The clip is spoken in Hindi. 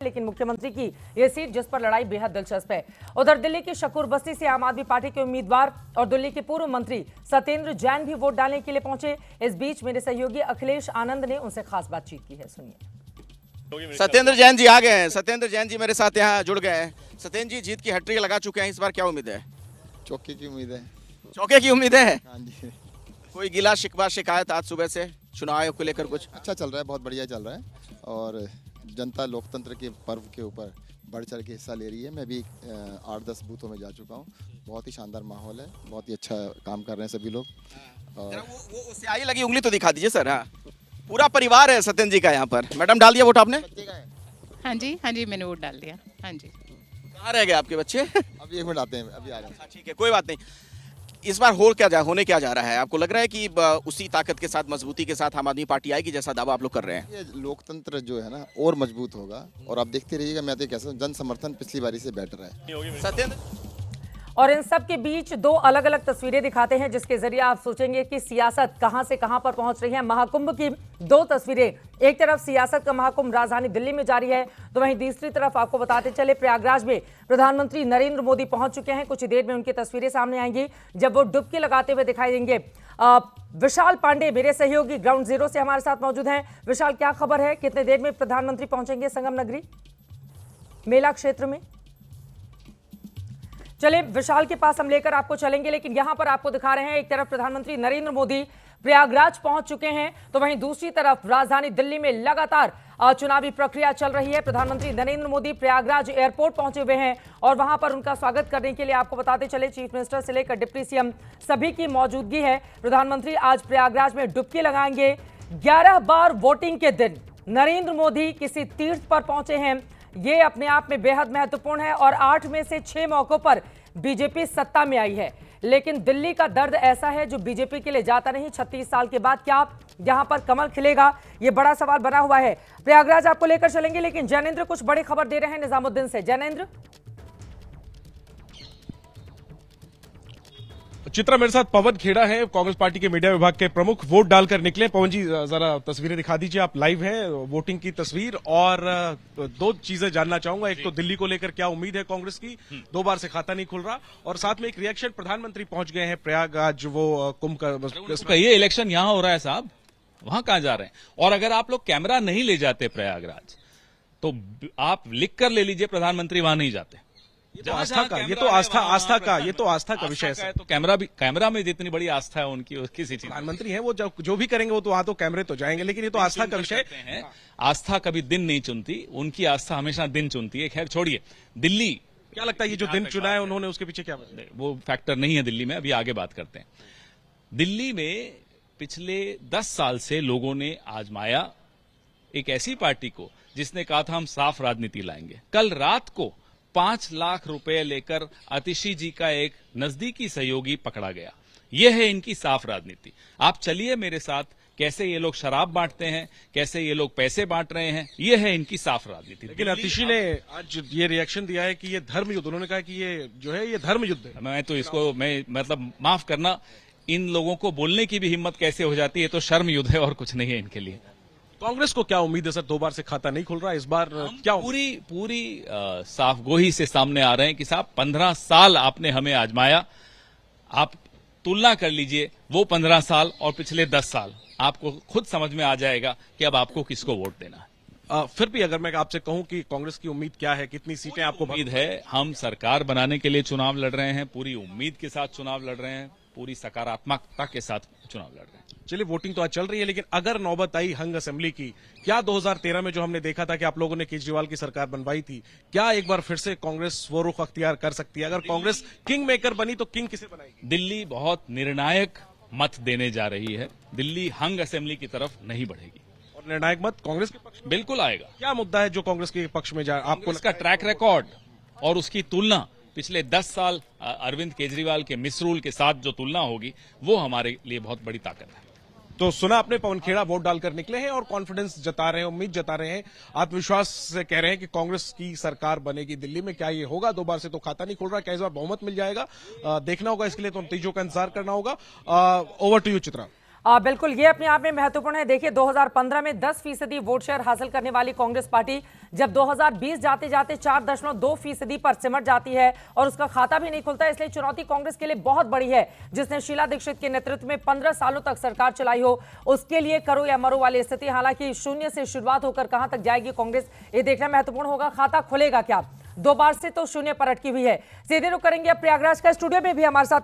लेकिन मुख्यमंत्री की यह सीट जिस पर लड़ाई बेहद दिलचस्प है। उधर दिल्ली की शकूर बस्ती से आम आदमी पार्टी के उम्मीदवार और दिल्ली के पूर्व मंत्री सत्येंद्र जैन भी वोट डालने के लिए पहुंचे। इस बीच मेरे सहयोगी अखिलेश आनंद ने उनसे खास बातचीत की है, सुनिए। सत्येंद्र जैन जी आ गए हैं। सत्येंद्र जैन जी मेरे साथ यहाँ जुड़ गए हैं। सत्येंद्र जी जीत की हैट्रिक लगा चुके हैं, इस बार क्या उम्मीद है? चौके की उम्मीद है। चौके की उम्मीद है? हाँ जी। कोई गिला शिकवा शिकायत आज सुबह से चुनाव आयोग को लेकर कुछ? अच्छा चल रहा है, बहुत बढ़िया चल रहा है और जनता लोकतंत्र के पर्व के ऊपर बढ़ चढ़ के हिस्सा ले रही है। मैं भी 8-10 बूथों में जा चुका हूँ। बहुत ही शानदार माहौल है, बहुत ही अच्छा काम कर रहे हैं सभी लोग। और वो स्याही लगी उंगली तो दिखा दीजिए सर। हाँ, पूरा परिवार है सत्येंद्र जी का यहाँ पर। मैडम डाल दिया वोट आपने? हाँ जी मैंने वोट डाल दिया। हाँ जी। कहाँ रह गए आपके बच्चे? अभी 1 मिनट आते हैं, अभी आ रहे हैं। ठीक है, कोई बात नहीं। इस बार होने क्या जा रहा है? आपको लग रहा है कि उसी ताकत के साथ, मजबूती के साथ आम आदमी पार्टी आएगी जैसा दावा आप लोग कर रहे हैं? ये लोकतंत्र जो है ना और मजबूत होगा और आप देखते रहिएगा। मैं तो कैसा जन समर्थन पिछली बारी से बेटर है। सत्येंद्र, और इन सब के बीच दो अलग अलग तस्वीरें दिखाते हैं जिसके जरिए आप सोचेंगे कि सियासत कहां से कहां पर पहुंच रही है। महाकुंभ की दो तस्वीरें, एक तरफ सियासत का महाकुंभ राजधानी दिल्ली में जारी है, तो वहीं दूसरी तरफ आपको बताते चले प्रयागराज में प्रधानमंत्री नरेंद्र मोदी पहुंच चुके हैं। कुछ ही देर में उनकी तस्वीरें सामने आएंगी जब वो डुबकी लगाते हुए दिखाई देंगे। विशाल पांडे मेरे सहयोगी ग्राउंड जीरो से हमारे साथ मौजूद हैं। विशाल, क्या खबर है, कितने देर में प्रधानमंत्री पहुंचेंगे संगम नगरी मेला क्षेत्र में? चलिए विशाल के पास हम लेकर आपको चलेंगे, लेकिन यहां पर आपको दिखा रहे हैं एक तरफ प्रधानमंत्री नरेंद्र मोदी प्रयागराज पहुंच चुके हैं, तो वहीं दूसरी तरफ राजधानी दिल्ली में लगातार चुनावी प्रक्रिया चल रही है। प्रधानमंत्री नरेंद्र मोदी प्रयागराज एयरपोर्ट पहुंचे हुए हैं और वहां पर उनका स्वागत करने के लिए आपको बताते चले चीफ मिनिस्टर से लेकर डिप्टी सीएम सभी की मौजूदगी है। प्रधानमंत्री आज प्रयागराज में डुबकी लगाएंगे। 11 बार वोटिंग के दिन नरेंद्र मोदी किसी तीर्थ पर पहुंचे हैं, ये अपने आप में बेहद महत्वपूर्ण है। और 8 में से 6 मौकों पर बीजेपी सत्ता में आई है, लेकिन दिल्ली का दर्द ऐसा है जो बीजेपी के लिए जाता नहीं। 36 साल के बाद क्या यहां पर कमल खिलेगा, ये बड़ा सवाल बना हुआ है। प्रयागराज आपको लेकर चलेंगे, लेकिन जैनेंद्र कुछ बड़ी खबर दे रहे हैं निजामुद्दीन से। जैनेंद्र। चित्रा, मेरे साथ पवन खेड़ा है, कांग्रेस पार्टी के मीडिया विभाग के प्रमुख। वोट डालकर निकले। पवन जी जरा तस्वीरें दिखा दीजिए, आप लाइव हैं वोटिंग की तस्वीर। और दो चीजें जानना चाहूंगा, एक तो दिल्ली को लेकर क्या उम्मीद है कांग्रेस की, 2 बार से खाता नहीं खुल रहा, और साथ में एक रिएक्शन, प्रधानमंत्री पहुंच गए हैं प्रयागराज, वो कुंभ का ये इलेक्शन यहां हो रहा है साहब, वहां कहां जा रहे हैं? और अगर आप लोग कैमरा नहीं ले जाते प्रयागराज तो आप लिख कर ले लीजिए प्रधानमंत्री वहां नहीं जाते। ये तो आस्था का विषय है। तो कैमरा में जितनी बड़ी आस्था है उनकी, किसी चीज प्रधानमंत्री है वो जो भी करेंगे वो तो वहां तो कैमरे तो जाएंगे, लेकिन ये तो आस्था का विषय है। आस्था कभी दिन नहीं चुनती, उनकी आस्था हमेशा दिन चुनती है। खैर छोड़िए, दिल्ली क्या लगता है ये जो दिन चुना है उन्होंने, उसके पीछे क्या वो फैक्टर नहीं है दिल्ली में, अभी आगे बात करते हैं। दिल्ली में पिछले 10 साल से लोगों ने आजमाया एक ऐसी पार्टी को जिसने कहा था हम साफ राजनीति लाएंगे। कल रात को 5 लाख रुपए लेकर आतिशी जी का एक नजदीकी सहयोगी पकड़ा गया। यह है इनकी साफ राजनीति। आप चलिए मेरे साथ, कैसे ये लोग शराब बांटते हैं, कैसे ये लोग पैसे बांट रहे हैं, यह है इनकी साफ राजनीति। लेकिन आतिशी ने आज ये रिएक्शन दिया है कि ये धर्म युद्ध, उन्होंने कहा कि ये जो है ये धर्म युद्ध है। मैं तो इसको मतलब माफ करना, इन लोगों को बोलने की भी हिम्मत कैसे हो जाती है, तो शर्म युद्ध है और कुछ नहीं है इनके लिए। कांग्रेस को क्या उम्मीद है सर? 2 बार से खाता नहीं खुल रहा, इस बार क्या? पूरी साफ गोही से सामने आ रहे हैं कि साहब 15 साल आपने हमें आजमाया। आप तुलना कर लीजिए वो 15 साल और पिछले 10 साल, आपको खुद समझ में आ जाएगा कि अब आपको किसको वोट देना है। फिर भी अगर मैं आपसे कहूं कि कांग्रेस की उम्मीद क्या है, कितनी सीटें आपको उम्मीद है? हम सरकार बनाने के लिए चुनाव लड़ रहे हैं, पूरी उम्मीद के साथ चुनाव लड़ रहे हैं, पूरी सकारात्मकता के साथ चुनाव लड़ रहे हैं। चलिए, वोटिंग तो आज चल रही है, लेकिन अगर नौबत आई हंग असेंबली की, क्या 2013 में जो हमने देखा था कि आप लोगों ने केजरीवाल की सरकार बनवाई थी, क्या एक बार फिर से कांग्रेस वो रुख अख्तियार कर सकती है? अगर कांग्रेस किंग मेकर बनी तो किंग किसे बनाएगी? दिल्ली बहुत निर्णायक मत देने जा रही है। दिल्ली हंग असेंबली की तरफ नहीं बढ़ेगी। और निर्णायक मत कांग्रेस के पक्ष में बिल्कुल आएगा। क्या मुद्दा है जो कांग्रेस के पक्ष में जाए? आपको इसका ट्रैक रिकॉर्ड और उसकी तुलना पिछले 10 साल अरविंद केजरीवाल के मिसरूल के साथ जो तुलना होगी, वो हमारे लिए बहुत बड़ी ताकत है। तो सुना आपने, पवन खेड़ा वोट डालकर निकले हैं और कॉन्फिडेंस जता रहे हैं, उम्मीद जता रहे हैं, आत्मविश्वास से कह रहे हैं कि कांग्रेस की सरकार बनेगी दिल्ली में। क्या ये होगा? 2 बार से तो खाता नहीं खुल रहा, क्या इस बार बहुमत मिल जाएगा? देखना होगा, इसके लिए तो नतीजों का इंतजार करना होगा। Over to you Chitra. बिल्कुल, ये अपने आप में महत्वपूर्ण है। देखिए 2015 में 10% वोट शेयर हासिल करने वाली कांग्रेस पार्टी जब 2020 जाते जाते 4.2% पर सिमट जाती है और उसका खाता भी नहीं खुलता, इसलिए चुनौती कांग्रेस के लिए बहुत बड़ी है। जिसने शीला दीक्षित के नेतृत्व में 15 सालों तक सरकार चलाई हो, उसके लिए करो या मरो वाली स्थिति। हालांकि शून्य से शुरुआत होकर कहां तक जाएगी कांग्रेस, ये देखना महत्वपूर्ण होगा। खाता खुलेगा क्या? 2 बार से तो शून्य पर अटकी हुई है। सीधे रुख करेंगे अब प्रयागराज का। स्टूडियो में भी हमारे साथ